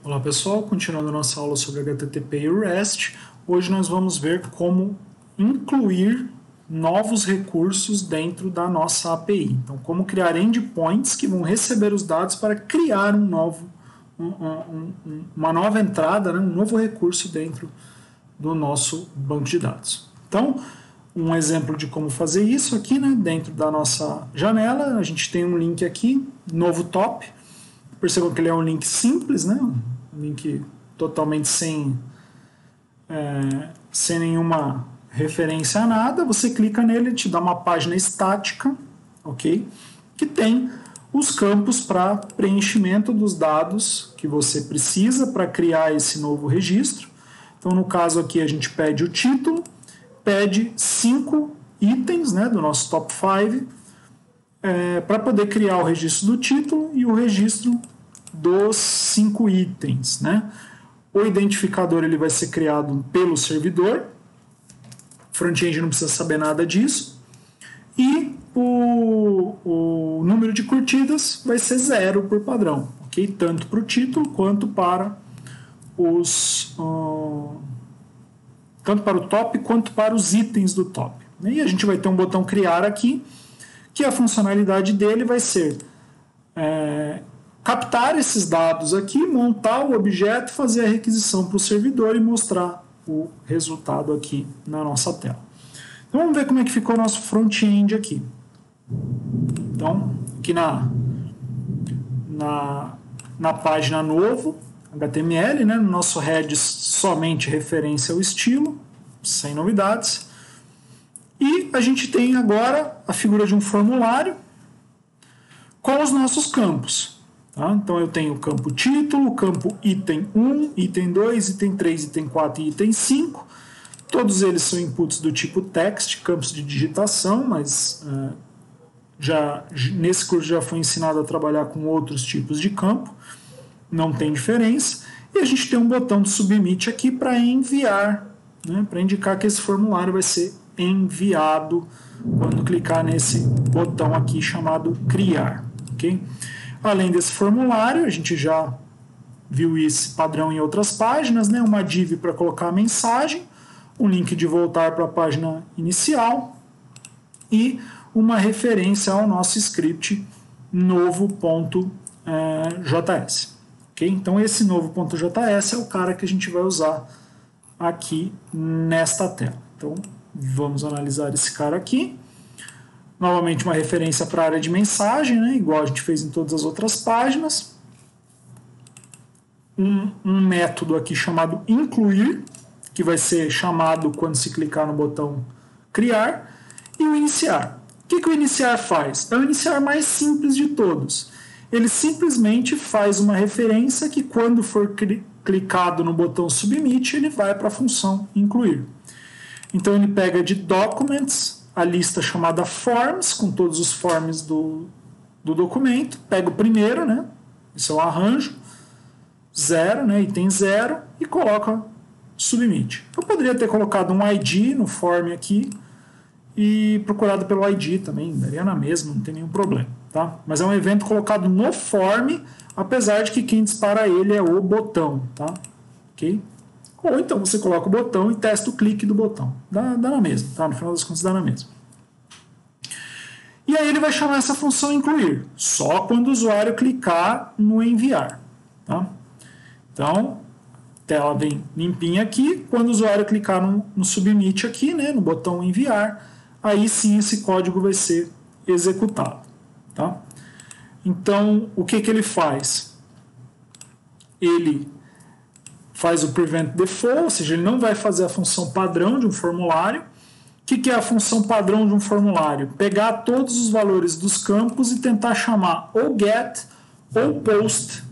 Olá pessoal, continuando a nossa aula sobre HTTP e REST, hoje nós vamos ver como incluir novos recursos dentro da nossa API. Então, como criar endpoints que vão receber os dados para criar uma nova entrada, né, um novo recurso dentro do nosso banco de dados. Então, um exemplo de como fazer isso aqui, né, dentro da nossa janela, a gente tem um link aqui, novo top. Percebam que ele é um link simples, né? Um link totalmente sem nenhuma referência a nada. Você clica nele, ele te dá uma página estática, ok? Que tem os campos para preenchimento dos dados que você precisa para criar esse novo registro. Então, no caso aqui, a gente pede o título, pede 5 itens, né, do nosso top 5, para poder criar o registro do título e o registro dos 5 itens, né? O identificador ele vai ser criado pelo servidor, front-end não precisa saber nada disso, e o número de curtidas vai ser 0 por padrão, ok? Tanto para o título quanto para tanto para o top quanto para os itens do top. E a gente vai ter um botão criar aqui, que a funcionalidade dele vai ser captar esses dados aqui, montar o objeto, fazer a requisição para o servidor e mostrar o resultado aqui na nossa tela. Então vamos ver como é que ficou o nosso front-end aqui. Então, aqui na página novo, HTML, né, no nosso head somente referência ao estilo, sem novidades. E a gente tem agora a figura de um formulário com os nossos campos. Tá? Então eu tenho o campo título, o campo item 1, item 2, item 3, item 4 e item 5. Todos eles são inputs do tipo text, campos de digitação, mas nesse curso já foi ensinado a trabalhar com outros tipos de campo. Não tem diferença. E a gente tem um botão de submit aqui para enviar, né, para indicar que esse formulário vai ser enviado quando clicar nesse botão aqui chamado criar. Okay? Além desse formulário, a gente já viu esse padrão em outras páginas, né? Uma div para colocar a mensagem, um link de voltar para a página inicial e uma referência ao nosso script novo.js. Okay? Então esse novo.js é o cara que a gente vai usar aqui nesta tela. Então vamos analisar esse cara aqui. Novamente uma referência para a área de mensagem, né? Igual a gente fez em todas as outras páginas. Um método aqui chamado incluir, que vai ser chamado quando se clicar no botão criar. E o iniciar. O que o iniciar faz? É o iniciar mais simples de todos. Ele simplesmente faz uma referência que quando for clicado no botão submit, ele vai para a função incluir. Então ele pega de documents a lista chamada forms, com todos os forms do documento, pega o primeiro, né? Isso é o arranjo, 0, né? Item 0, e coloca submit. Eu poderia ter colocado um ID no form aqui e procurado pelo ID também, daria na mesma, não tem nenhum problema, tá? Mas é um evento colocado no form, apesar de que quem dispara ele é o botão, tá? Ok? Ou então você coloca o botão e testa o clique do botão. Dá na mesma, tá? No final das contas dá na mesma. E aí ele vai chamar essa função incluir, só quando o usuário clicar no enviar. Tá? Então, a tela vem limpinha aqui. Quando o usuário clicar no submit aqui, né, no botão enviar, aí sim esse código vai ser executado. Tá? Então, o que ele faz? Ele faz o prevent default, ou seja, ele não vai fazer a função padrão de um formulário. O que é a função padrão de um formulário? Pegar todos os valores dos campos e tentar chamar ou get ou post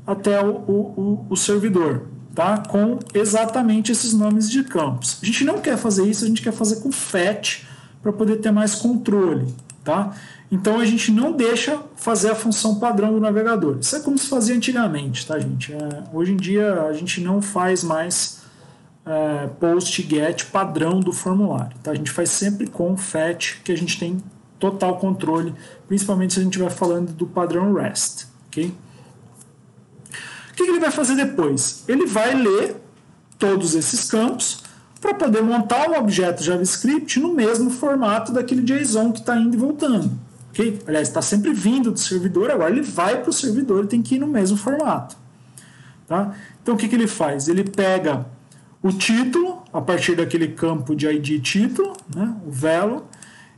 até o servidor, tá? Com exatamente esses nomes de campos. A gente não quer fazer isso, a gente quer fazer com fetch para poder ter mais controle, tá? Então a gente não deixa fazer a função padrão do navegador. Isso é como se fazia antigamente, tá, gente? Hoje em dia a gente não faz mais post get padrão do formulário, tá? A gente faz sempre com fetch, que a gente tem total controle, principalmente se a gente vai falando do padrão REST, ok? que ele vai fazer depois? Ele vai ler todos esses campos para poder montar um objeto JavaScript no mesmo formato daquele JSON que está indo e voltando. Okay? Aliás, está sempre vindo do servidor, agora ele vai para o servidor e tem que ir no mesmo formato. Tá? Então o que ele faz? Ele pega o título, a partir daquele campo de ID título, né, o velo,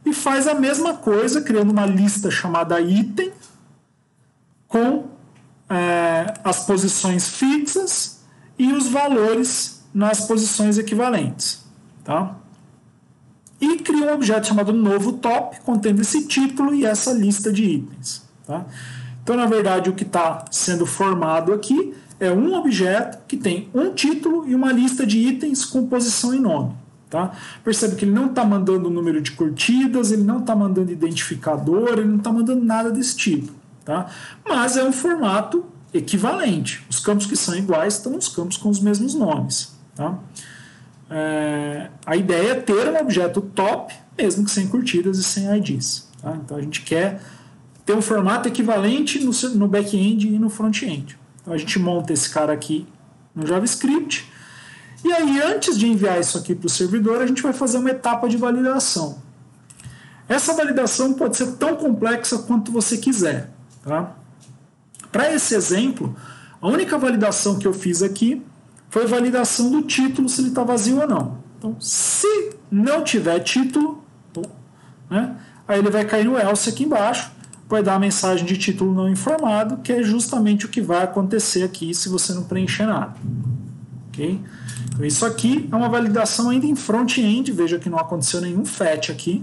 e faz a mesma coisa, criando uma lista chamada item, com as posições fixas e os valores nas posições equivalentes. Tá? E cria um objeto chamado novo top, contendo esse título e essa lista de itens. Tá? Então, na verdade, o que está sendo formado aqui é um objeto que tem um título e uma lista de itens com posição e nome. Tá? Percebe que ele não está mandando o número de curtidas, ele não está mandando identificador, ele não está mandando nada desse tipo. Tá? Mas é um formato equivalente. Os campos que são iguais estão nos campos com os mesmos nomes. Tá? A ideia é ter um objeto top, mesmo que sem curtidas e sem IDs. Tá? Então a gente quer ter um formato equivalente no back-end e no front-end. Então a gente monta esse cara aqui no JavaScript. E aí, antes de enviar isso aqui para o servidor, a gente vai fazer uma etapa de validação. Essa validação pode ser tão complexa quanto você quiser. Tá? Para esse exemplo, a única validação que eu fiz aqui foi a validação do título, se ele está vazio ou não. Então, se não tiver título, né, aí ele vai cair no else aqui embaixo, vai dar a mensagem de título não informado, que é justamente o que vai acontecer aqui se você não preencher nada. Ok? Então, isso aqui é uma validação ainda em front-end, veja que não aconteceu nenhum fetch aqui.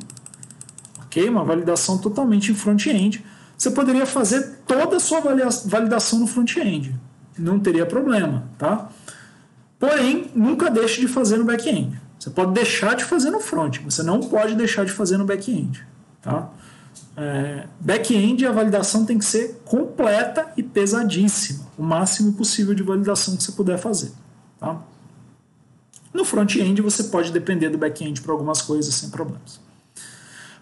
Ok? Uma validação totalmente em front-end. Você poderia fazer toda a sua validação no front-end. Não teria problema. Tá? Porém, nunca deixe de fazer no back-end. Você pode deixar de fazer no front, você não pode deixar de fazer no back-end. Tá? Back-end, a validação tem que ser completa e pesadíssima. O máximo possível de validação que você puder fazer. Tá? No front-end, você pode depender do back-end para algumas coisas sem problemas.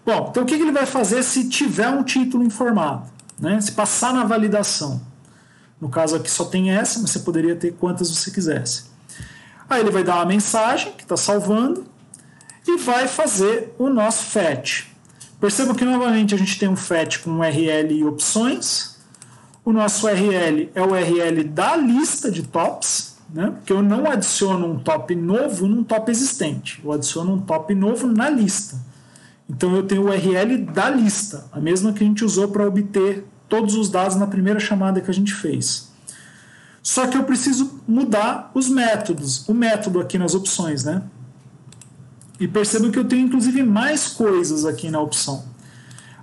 Bom, então o que ele vai fazer se tiver um título informado? Né? Se passar na validação. No caso aqui só tem essa, mas você poderia ter quantas você quisesse. Aí ele vai dar uma mensagem que está salvando e vai fazer o nosso fetch. Perceba que novamente a gente tem um fetch com URL e opções. O nosso URL é o URL da lista de tops, né? Porque eu não adiciono um top novo num top existente. Eu adiciono um top novo na lista. Então eu tenho o URL da lista, a mesma que a gente usou para obter todos os dados na primeira chamada que a gente fez. Só que eu preciso mudar os métodos, o método aqui nas opções, né? E percebam que eu tenho inclusive mais coisas aqui na opção.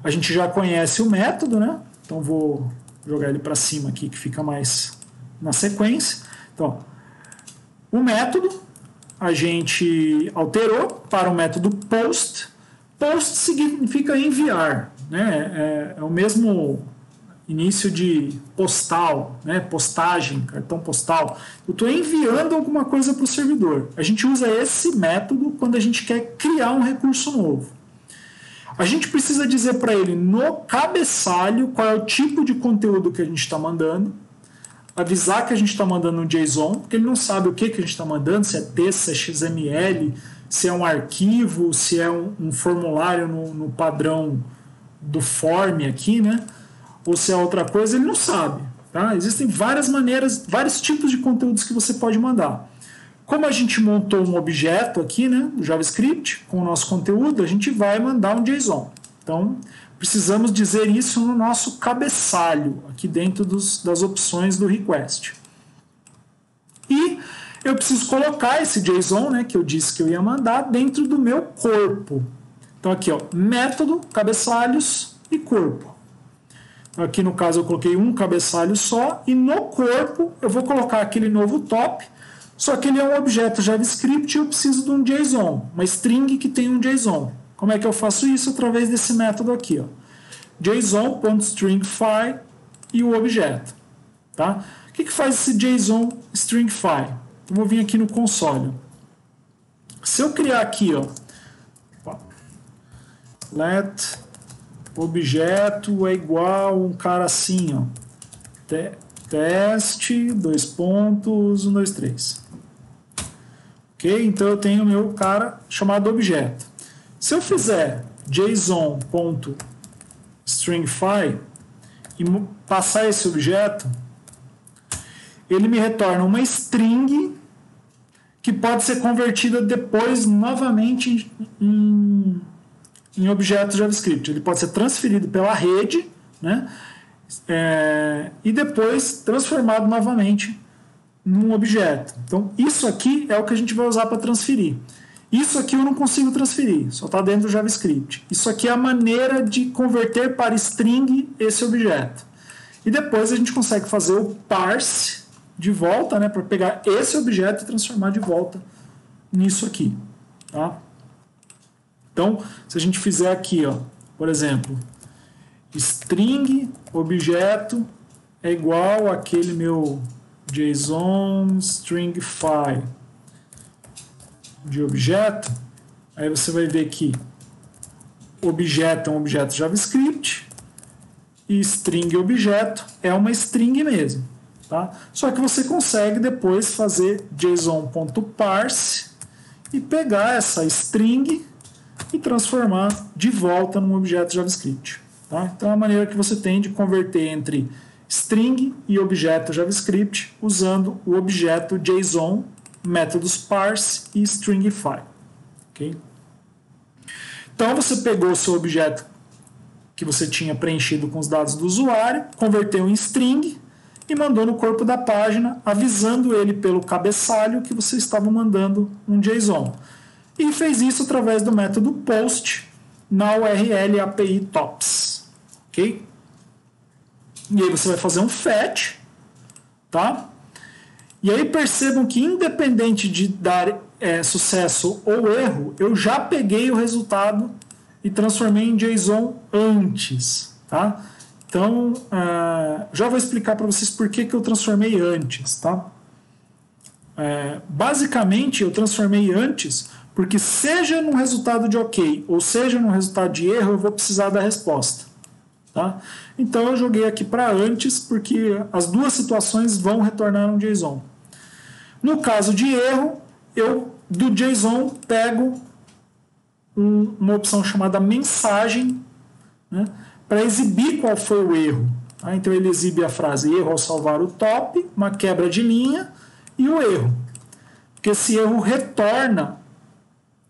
A gente já conhece o método, né? Então vou jogar ele para cima aqui que fica mais na sequência. Então, o método a gente alterou para o método post. Post significa enviar, né? É o mesmo início de postal, né? Postagem, cartão postal. Eu estou enviando alguma coisa para o servidor. A gente usa esse método quando a gente quer criar um recurso novo. A gente precisa dizer para ele no cabeçalho qual é o tipo de conteúdo que a gente está mandando, avisar que a gente está mandando um JSON, porque ele não sabe o que a gente está mandando, se é texto, se é XML, se é um arquivo, se é um formulário no padrão do form aqui, né? Ou se é outra coisa, ele não sabe. Tá? Existem várias maneiras, vários tipos de conteúdos que você pode mandar. Como a gente montou um objeto aqui, né, no JavaScript, com o nosso conteúdo, a gente vai mandar um JSON. Então, precisamos dizer isso no nosso cabeçalho, aqui dentro das opções do request. E eu preciso colocar esse JSON, né, que eu disse que eu ia mandar, dentro do meu corpo. Então, aqui, ó, método, cabeçalhos e corpo. Aqui no caso eu coloquei um cabeçalho só e no corpo eu vou colocar aquele novo top, só que ele é um objeto JavaScript e eu preciso de um JSON, uma string que tem um JSON. Como é que eu faço isso? Através desse método aqui, ó. JSON.stringify e o objeto. Tá? O que faz esse JSON stringify? Eu vou vir aqui no console. Se eu criar aqui, ó, let objeto é igual um cara assim, ó, teste, 2 pontos, 1, 2, 3. Ok? Então eu tenho o meu cara chamado objeto. Se eu fizer json.stringify e passar esse objeto, ele me retorna uma string que pode ser convertida depois novamente em objeto JavaScript. Ele pode ser transferido pela rede, né? E depois transformado novamente num objeto. Então, isso aqui é o que a gente vai usar para transferir. Isso aqui eu não consigo transferir, só está dentro do JavaScript. Isso aqui é a maneira de converter para string esse objeto. E depois a gente consegue fazer o parse de volta, né, para pegar esse objeto e transformar de volta nisso aqui. Tá? Então, se a gente fizer aqui, ó, por exemplo, string objeto é igual àquele meu JSON stringify de objeto, aí você vai ver que objeto é um objeto JavaScript e string objeto é uma string mesmo. Tá? Só que você consegue depois fazer json.parse e pegar essa string e transformar de volta num objeto JavaScript. Tá? Então é a maneira que você tem de converter entre string e objeto JavaScript usando o objeto JSON, métodos parse e stringify. Okay? Então você pegou o seu objeto que você tinha preenchido com os dados do usuário, converteu em string e mandou no corpo da página, avisando ele pelo cabeçalho que você estava mandando um JSON. E fez isso através do método post na URL API tops. Ok? E aí você vai fazer um fetch, tá? E aí percebam que independente de dar sucesso ou erro, eu já peguei o resultado e transformei em JSON antes, tá? Então, já vou explicar para vocês por que eu transformei antes, tá? Basicamente, eu transformei antes porque seja num resultado de OK ou seja num resultado de erro, eu vou precisar da resposta. Tá? Então, eu joguei aqui para antes porque as duas situações vão retornar um JSON. No caso de erro, eu do JSON pego uma opção chamada mensagem, né, para exibir qual foi o erro. Tá? Então ele exibe a frase erro ao salvar o top, uma quebra de linha e o erro. Porque esse erro retorna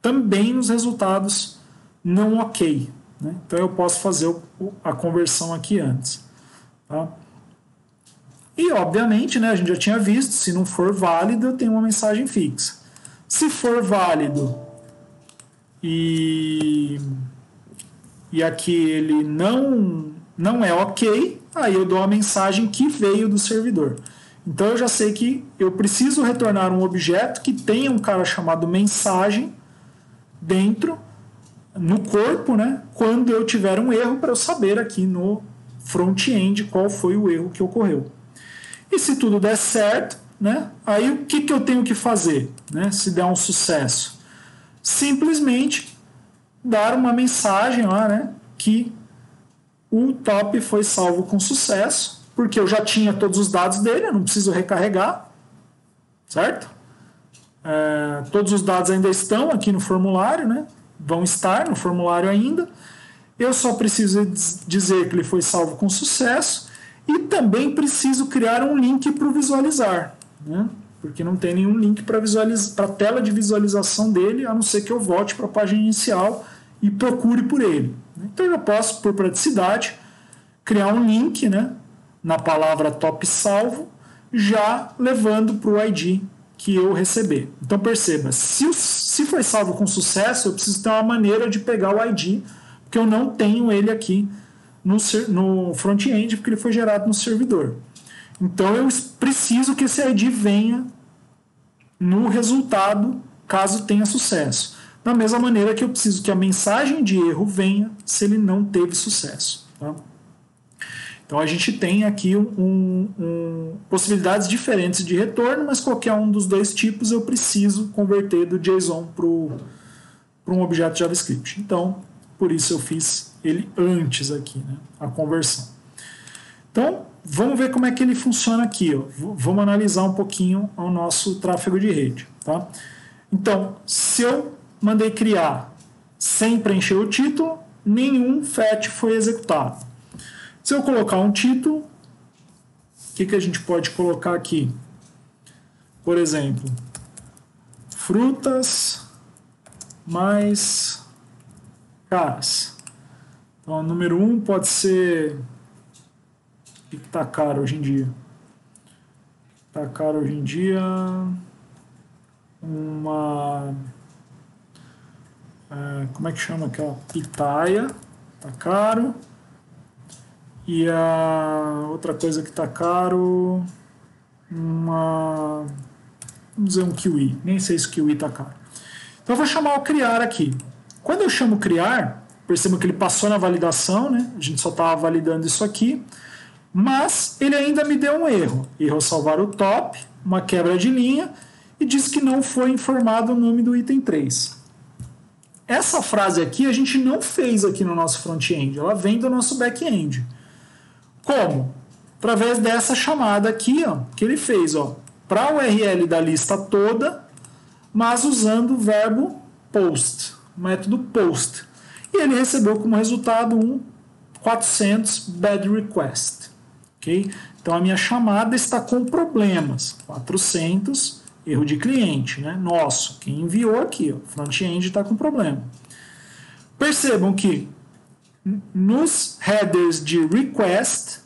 também nos resultados não ok. Né? Então eu posso fazer a conversão aqui antes. Tá? E obviamente, né, a gente já tinha visto, se não for válido, eu tenho uma mensagem fixa. Se for válido e aqui ele não é ok, aí eu dou a mensagem que veio do servidor. Então eu já sei que eu preciso retornar um objeto que tenha um cara chamado mensagem dentro, no corpo, né, quando eu tiver um erro, para eu saber aqui no front-end qual foi o erro que ocorreu. E se tudo der certo, né, aí o que eu tenho que fazer, né, se der um sucesso? Simplesmente dar uma mensagem lá, né, que o top foi salvo com sucesso, porque eu já tinha todos os dados dele, eu não preciso recarregar, certo? Todos os dados ainda estão aqui no formulário, né? Vão estar no formulário ainda. Eu só preciso dizer que ele foi salvo com sucesso e também preciso criar um link para o visualizar, né? Porque não tem nenhum link para a tela de visualização dele, a não ser que eu volte para a página inicial e procure por ele. Então eu posso, por praticidade, criar um link, né, na palavra top salvo, já levando para o ID que eu receber. Então perceba, se foi salvo com sucesso, eu preciso ter uma maneira de pegar o ID, porque eu não tenho ele aqui no front-end, porque ele foi gerado no servidor. Então eu preciso que esse ID venha no resultado, caso tenha sucesso. Da mesma maneira que eu preciso que a mensagem de erro venha se ele não teve sucesso. Tá? Então a gente tem aqui possibilidades diferentes de retorno, mas qualquer um dos dois tipos eu preciso converter do JSON para um objeto JavaScript. Então, por isso eu fiz ele antes aqui, né, a conversão. Então, vamos ver como é que ele funciona aqui. Ó. Vamos analisar um pouquinho o nosso tráfego de rede. Tá? Então, se eu mandei criar sem preencher o título, nenhum fetch foi executado. Se eu colocar um título, o que a gente pode colocar aqui? Por exemplo, frutas mais caras. Então, o número 1 pode ser... O que está caro hoje em dia? Está caro hoje em dia uma... como é que chama aquela? Pitaia. Está caro. E a outra coisa que está caro... Vamos dizer um kiwi. Nem sei se o kiwi está caro. Então eu vou chamar o criar aqui. Quando eu chamo criar, percebam que ele passou na validação, né? A gente só estava validando isso aqui. Mas ele ainda me deu um erro. Erro salvar o top, uma quebra de linha e diz que não foi informado o nome do item 3. Essa frase aqui a gente não fez aqui no nosso front-end. Ela vem do nosso back-end. Como? Através dessa chamada aqui, ó, que ele fez, para a URL da lista toda, mas usando o verbo post, o método post. E ele recebeu como resultado um 400 bad request. Okay? Então a minha chamada está com problemas. 400, erro de cliente, né? Nosso, quem enviou aqui, o front-end está com problema. Percebam que nos headers de request,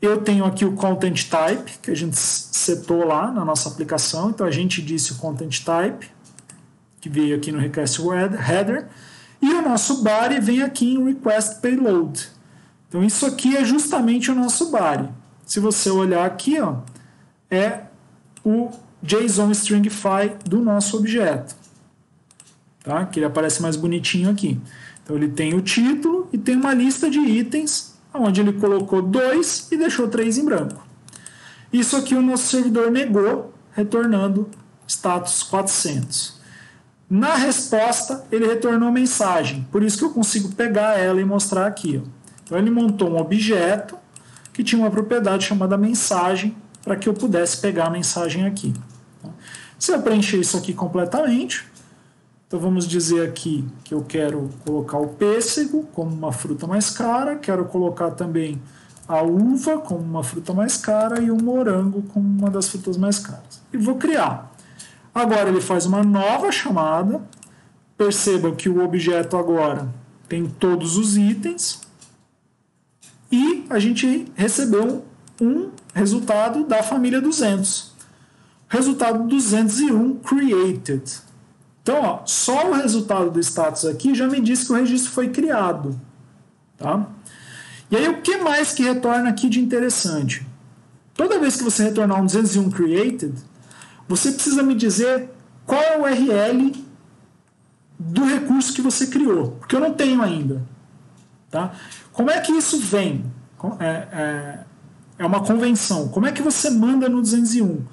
eu tenho aqui o content type, que a gente setou lá na nossa aplicação. Então a gente disse o content type, que veio aqui no request header, e o nosso body vem aqui em request payload. Então isso aqui é justamente o nosso body. Se você olhar aqui, ó, é o JSON stringify do nosso objeto. Tá? Que ele aparece mais bonitinho aqui. Então ele tem o título e tem uma lista de itens, onde ele colocou 2 e deixou 3 em branco. Isso aqui o nosso servidor negou, retornando status 400. Na resposta, ele retornou mensagem, por isso que eu consigo pegar ela e mostrar aqui. Ó. Então ele montou um objeto que tinha uma propriedade chamada mensagem, para que eu pudesse pegar a mensagem aqui. Se eu preencher isso aqui completamente, então vamos dizer aqui que eu quero colocar o pêssego como uma fruta mais cara, quero colocar também a uva como uma fruta mais cara e o morango como uma das frutas mais caras. E vou criar. Agora ele faz uma nova chamada, percebam que o objeto agora tem todos os itens e a gente recebeu um resultado da família 200. Resultado 201 created. Então, ó, só o resultado do status aqui já me diz que o registro foi criado. Tá? E aí, o que mais que retorna aqui de interessante? Toda vez que você retornar um 201 created, você precisa me dizer qual é o URL do recurso que você criou, porque eu não tenho ainda. Tá? Como é que isso vem? É uma convenção. Como é que você manda no 201?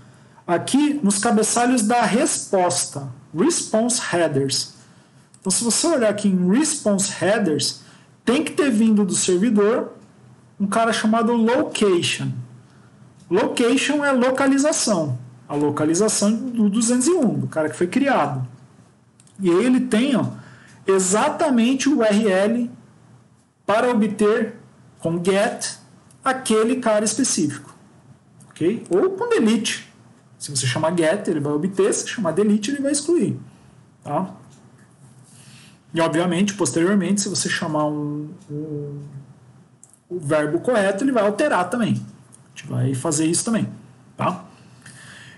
Aqui, nos cabeçalhos da resposta. Response headers. Então, se você olhar aqui em Response headers, tem que ter vindo do servidor um cara chamado location. Location é localização. A localização do 201, do cara que foi criado. E aí ele tem exatamente o URL para obter com get aquele cara específico. Okay? Ou com delete. Se você chamar get, ele vai obter. Se chamar delete, ele vai excluir. Tá? E, obviamente, posteriormente, se você chamar o verbo correto, ele vai alterar também. A gente vai fazer isso também. Tá?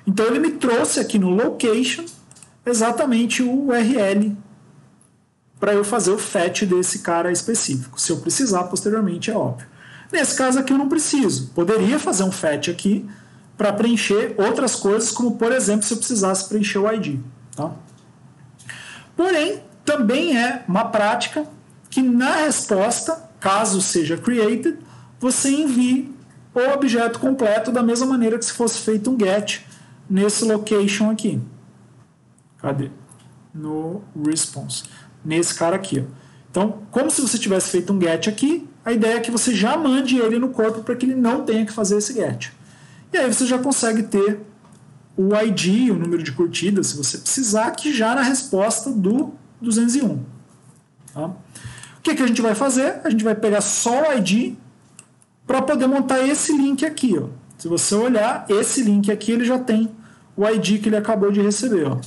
Então, ele me trouxe aqui no location exatamente o URL para eu fazer o fetch desse cara específico. Se eu precisar, posteriormente, é óbvio. Nesse caso aqui, eu não preciso. Poderia fazer um fetch aqui para preencher outras coisas, como, por exemplo, se eu precisasse preencher o ID. Tá? Porém, também é uma prática que na resposta, caso seja created, você envie o objeto completo da mesma maneira que se fosse feito um get nesse location aqui. Cadê? No response. Nesse cara aqui. Ó. Então, como se você tivesse feito um get aqui, a ideia é que você já mande ele no corpo para que ele não tenha que fazer esse get. E aí você já consegue ter o ID, o número de curtidas, se você precisar, aqui já na resposta do 201. Tá? O que a gente vai fazer? A gente vai pegar só o ID para poder montar esse link aqui. Ó. Se você olhar, esse link aqui ele já tem o ID que ele acabou de receber. Ó.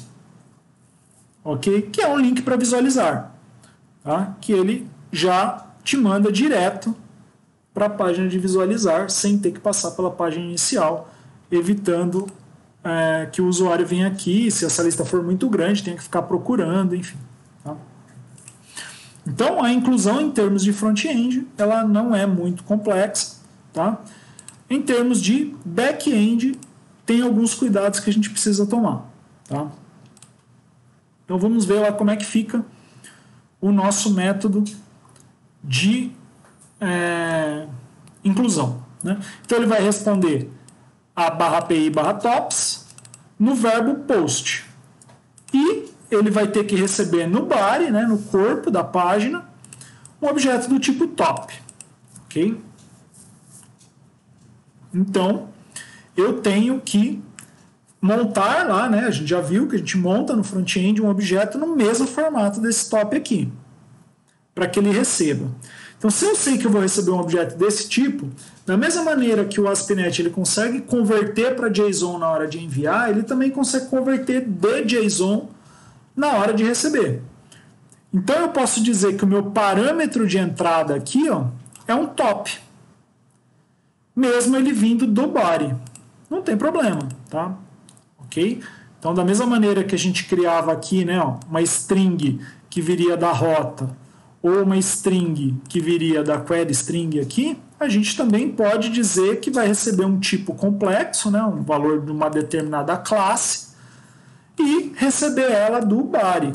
Ok? Que é um link para visualizar. Tá? Que ele já te manda direto para a página de visualizar, sem ter que passar pela página inicial, evitando que o usuário venha aqui, se essa lista for muito grande, tenha que ficar procurando, enfim. Tá? Então, a inclusão em termos de front-end, ela não é muito complexa. Tá? Em termos de back-end, tem alguns cuidados que a gente precisa tomar. Tá? Então, vamos ver lá como é que fica o nosso método de inclusão. Né? Então, ele vai responder a /API/tops no verbo post. E ele vai ter que receber no body, né, no corpo da página, um objeto do tipo top. Ok? Então, eu tenho que montar lá, né, a gente já viu que a gente monta no front-end um objeto no mesmo formato desse top aqui, para que ele receba. Então, se eu sei que eu vou receber um objeto desse tipo, da mesma maneira que o ASP.NET ele consegue converter para JSON na hora de enviar, ele também consegue converter de JSON na hora de receber. Então, eu posso dizer que o meu parâmetro de entrada aqui, ó, é um top, mesmo ele vindo do body. Não tem problema, tá? Ok? Então, da mesma maneira que a gente criava aqui, né, ó, uma string que viria da rota, ou uma string que viria da query string aqui, a gente também pode dizer que vai receber um tipo complexo, né, um valor de uma determinada classe, e receber ela do body.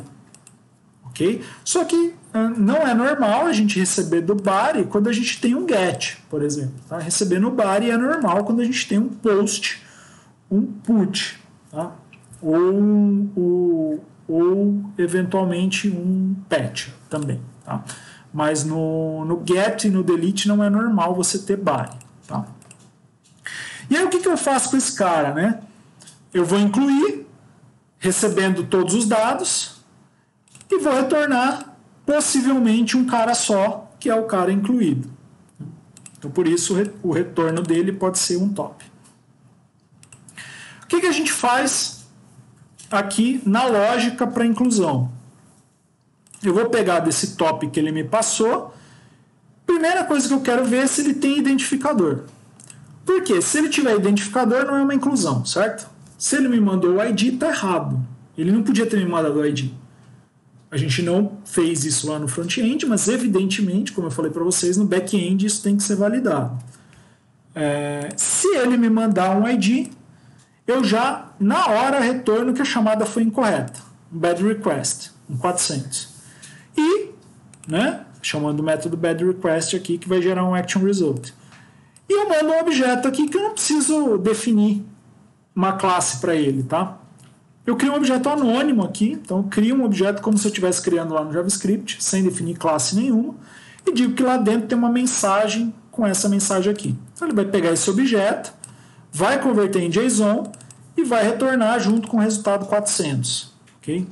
Ok? Só que não é normal a gente receber do body quando a gente tem um get, por exemplo. Tá? Receber no body é normal quando a gente tem um post, um put, tá? ou eventualmente um patch também. Tá? Mas no get e no delete não é normal você ter body. Tá? E aí o que eu faço com esse cara? Né? Eu vou incluir, recebendo todos os dados, e vou retornar possivelmente um cara só, que é o cara incluído. Então por isso o retorno dele pode ser um top. O que a gente faz aqui na lógica para inclusão? Eu vou pegar desse top que ele me passou. Primeira coisa que eu quero ver é se ele tem identificador. Por quê? Se ele tiver identificador, não é uma inclusão, certo? Se ele me mandou o ID, está errado. Ele não podia ter me mandado o ID. A gente não fez isso lá no front-end, mas evidentemente, como eu falei para vocês, no back-end isso tem que ser validado. Se ele me mandar um ID, eu já, na hora, retorno que a chamada foi incorreta. Um bad request, um 400. E, né, chamando o método bad request aqui, que vai gerar um action result. E eu mando um objeto aqui que eu não preciso definir uma classe para ele, tá? Eu crio um objeto anônimo aqui, então eu crio um objeto como se eu estivesse criando lá no JavaScript, sem definir classe nenhuma, e digo que lá dentro tem uma mensagem com essa mensagem aqui. Então ele vai pegar esse objeto, vai converter em JSON e vai retornar junto com o resultado 400. Ok?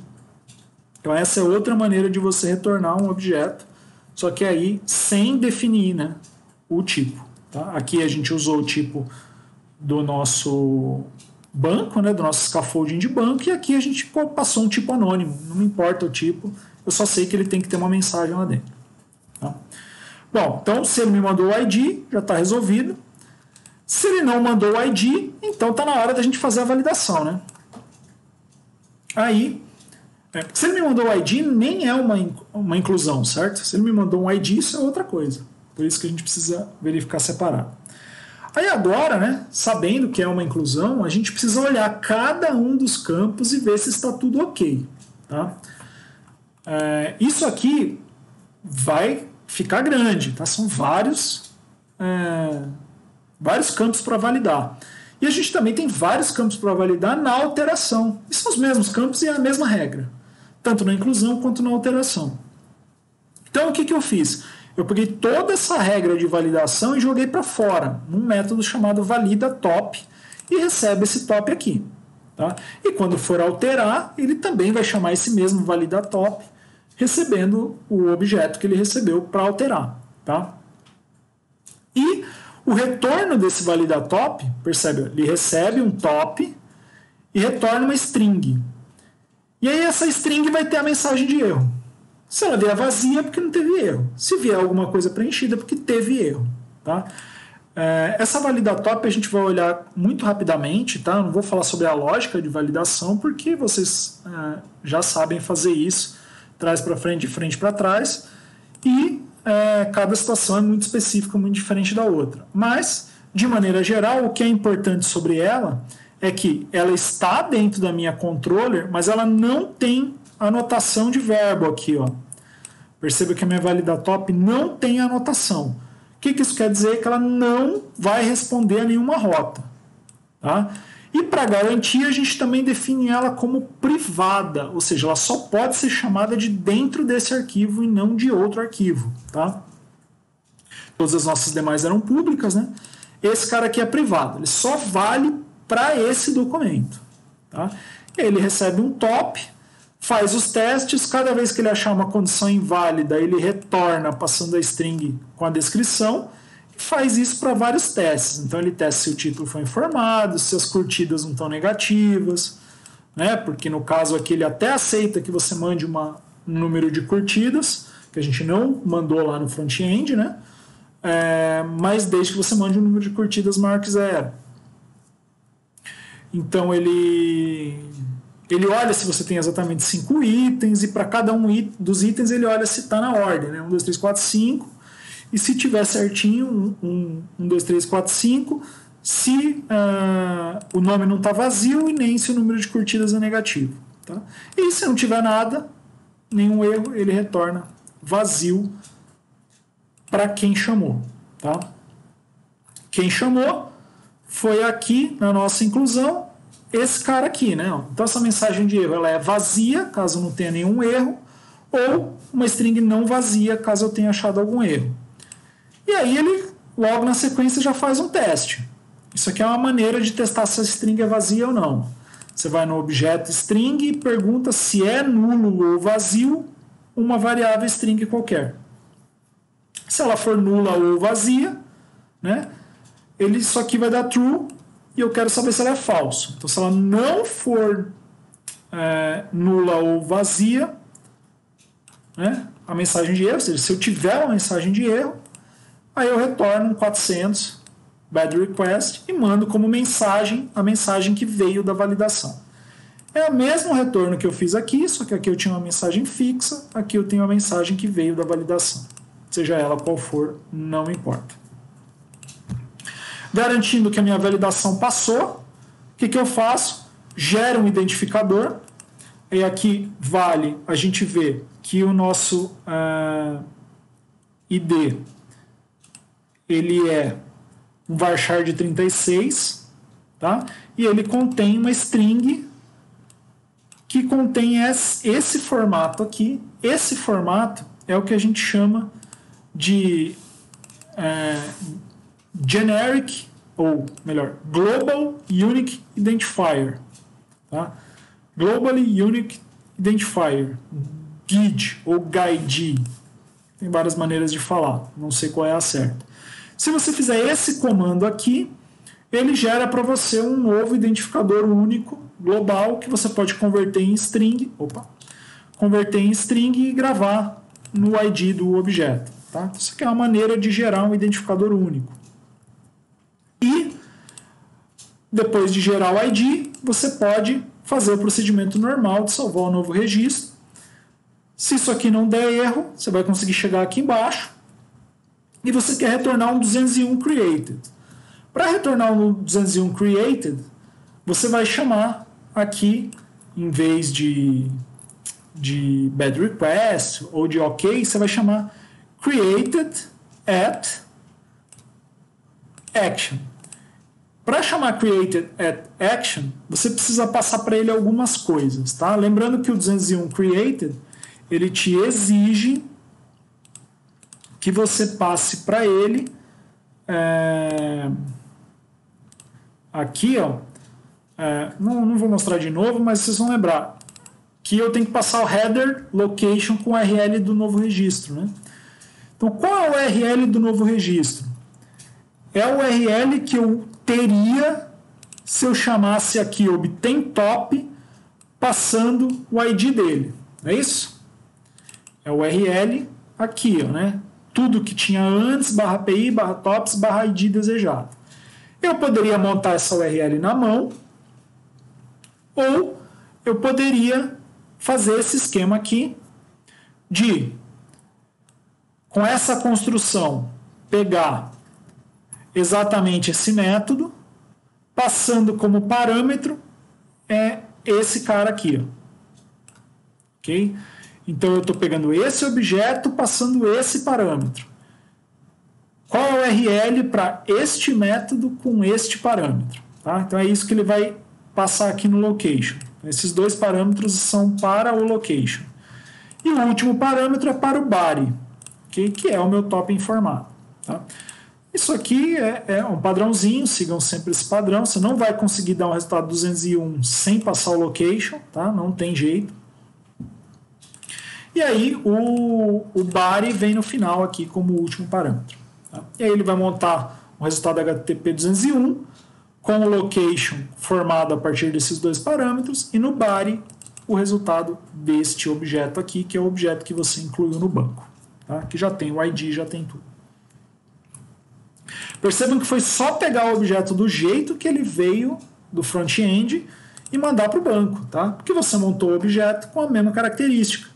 Então essa é outra maneira de você retornar um objeto, só que aí sem definir, né, o tipo. Tá? Aqui a gente usou o tipo do nosso banco, né, do nosso scaffolding de banco, e aqui a gente passou um tipo anônimo. Não me importa o tipo, eu só sei que ele tem que ter uma mensagem lá dentro. Tá? Bom, então se ele me mandou o ID, já está resolvido. Se ele não mandou o ID, então está na hora da gente fazer a validação, né? Aí, se ele me mandou o ID, nem é uma inclusão, certo? Se ele me mandou um ID, isso é outra coisa. Por isso que a gente precisa verificar separado. Aí agora, né, sabendo que é uma inclusão, a gente precisa olhar cada um dos campos e ver se está tudo ok. Tá? Isso aqui vai ficar grande, tá? São vários campos para validar. E a gente também tem vários campos para validar na alteração. E são os mesmos campos e é a mesma regra, tanto na inclusão quanto na alteração. Então, o que eu fiz? Eu peguei toda essa regra de validação e joguei para fora, num método chamado valida top, e recebe esse top aqui. Tá? E quando for alterar, ele também vai chamar esse mesmo valida top, recebendo o objeto que ele recebeu para alterar. Tá? E o retorno desse valida top, percebe? Ele recebe um top e retorna uma string. E aí essa string vai ter a mensagem de erro. Se ela vier vazia, é porque não teve erro. Se vier alguma coisa preenchida, é porque teve erro. Tá? Essa valida top a gente vai olhar muito rapidamente. Tá? Não vou falar sobre a lógica de validação, porque vocês já sabem fazer isso. Trás para frente, de frente para trás. E cada situação é muito específica, muito diferente da outra. Mas, de maneira geral, o que é importante sobre ela é que ela está dentro da minha controller, mas ela não tem anotação de verbo aqui. Ó. Perceba que a minha valida top não tem anotação. O que isso quer dizer? Que ela não vai responder a nenhuma rota. Tá? E para garantir, a gente também define ela como privada, ou seja, ela só pode ser chamada de dentro desse arquivo e não de outro arquivo. Tá? Todas as nossas demais eram públicas, né? Esse cara aqui é privado, ele só vale para esse documento. Tá? Ele recebe um top, faz os testes, cada vez que ele achar uma condição inválida, ele retorna passando a string com a descrição e faz isso para vários testes. Então ele testa se o título foi informado, se as curtidas não estão negativas, né? Porque no caso aqui ele até aceita que você mande um número de curtidas, que a gente não mandou lá no front-end, né? Mas desde que você mande um número de curtidas maior que 0. Então ele olha se você tem exatamente 5 itens e para cada um dos itens ele olha se está na ordem, né? 1, 2, 3, 4, 5. E se tiver certinho, 1, 2, 3, 4, 5, se o nome não está vazio e nem se o número de curtidas é negativo. Tá? E se não tiver nada, nenhum erro, ele retorna vazio para quem chamou. Tá? Quem chamou foi aqui na nossa inclusão esse cara aqui, né? Então essa mensagem de erro ela é vazia, caso não tenha nenhum erro, ou uma string não vazia, caso eu tenha achado algum erro. E aí ele, logo na sequência, já faz um teste. Isso aqui é uma maneira de testar se a string é vazia ou não. Você vai no objeto string e pergunta se é nulo ou vazio uma variável string qualquer. Se ela for nula ou vazia, né, isso aqui vai dar true e eu quero saber se ela é falso. Então, se ela não for nula ou vazia, né, a mensagem de erro, ou seja, se eu tiver uma mensagem de erro, aí eu retorno um 400 bad request e mando como mensagem a mensagem que veio da validação. É o mesmo retorno que eu fiz aqui, só que aqui eu tinha uma mensagem fixa, aqui eu tenho a mensagem que veio da validação. Seja ela qual for, não importa. Garantindo que a minha validação passou, o que eu faço? Gero um identificador, e aqui vale a gente ver que o nosso ID ele é um varchar de 36, tá? E ele contém uma string que contém esse formato aqui. Esse formato é o que a gente chama de generic, ou melhor, Global Unique Identifier. Tá? Globally Unique Identifier, GUID ou GUID. Tem várias maneiras de falar, não sei qual é a certa. Se você fizer esse comando aqui, ele gera para você um novo identificador único, global, que você pode converter em string, e gravar no ID do objeto. Tá? Isso aqui é uma maneira de gerar um identificador único. E, depois de gerar o ID, você pode fazer o procedimento normal de salvar o novo registro. Se isso aqui não der erro, você vai conseguir chegar aqui embaixo e você quer retornar um 201 created. Para retornar um 201 created, você vai chamar aqui, em vez de bad request ou de OK, você vai chamar created at action. Para chamar created at action, você precisa passar para ele algumas coisas. Tá? Lembrando que o 201 created ele te exige que você passe para ele aqui, ó, não vou mostrar de novo, mas vocês vão lembrar que eu tenho que passar o header location com o URL do novo registro, né? Então, qual é o URL do novo registro? É o URL que eu teria se eu chamasse aqui obtain top passando o ID dele, não é isso? É o URL aqui, ó, né? Tudo que tinha antes, /API, /tops, /ID desejado. Eu poderia montar essa URL na mão, ou eu poderia fazer esse esquema aqui de, com essa construção, pegar exatamente esse método, passando como parâmetro esse cara aqui, ó. Ok? Então eu estou pegando esse objeto, passando esse parâmetro. Qual é o URL para este método com este parâmetro? Tá? Então é isso que ele vai passar aqui no location. Esses dois parâmetros são para o location. E o último parâmetro é para o body, okay? Que é o meu top informado. Tá? Isso aqui é um padrãozinho, sigam sempre esse padrão. Você não vai conseguir dar um resultado 201 sem passar o location, tá? Não tem jeito. E aí o body vem no final aqui como último parâmetro. Tá? E aí ele vai montar um resultado HTTP 201 com o location formado a partir desses dois parâmetros e no body o resultado deste objeto aqui, que é o objeto que você incluiu no banco. Tá? Que já tem o ID, já tem tudo. Percebam que foi só pegar o objeto do jeito que ele veio do front-end e mandar para o banco, tá? Porque você montou o objeto com a mesma característica.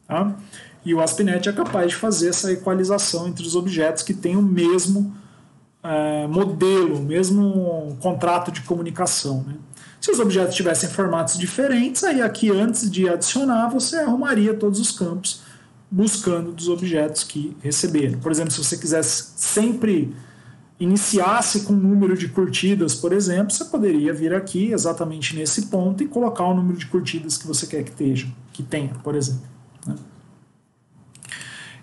Tá? E o ASP.NET é capaz de fazer essa equalização entre os objetos que têm o mesmo modelo, o mesmo contrato de comunicação. Né? Se os objetos tivessem formatos diferentes, aí aqui antes de adicionar, você arrumaria todos os campos buscando dos objetos que receberam. Por exemplo, se você quisesse sempre iniciasse com um número de curtidas, por exemplo, você poderia vir aqui exatamente nesse ponto e colocar o número de curtidas que você quer que tenha, por exemplo. Né?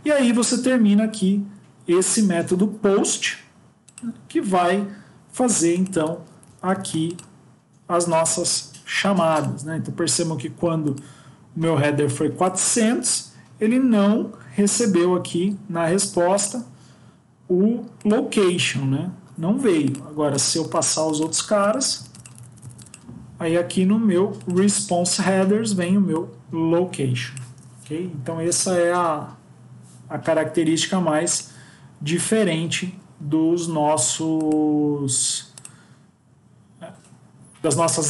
E aí você termina aqui esse método post, que vai fazer então aqui as nossas chamadas. Né? Então percebam que quando o meu header foi 400, ele não recebeu aqui na resposta o location, né? Não veio. Agora, se eu passar os outros caras, aí aqui no meu response headers vem o meu location. Okay? Então essa é a característica mais diferente das nossas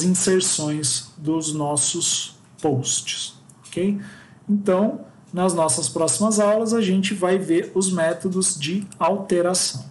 inserções dos nossos posts. Okay? Então, nas nossas próximas aulas, a gente vai ver os métodos de alteração.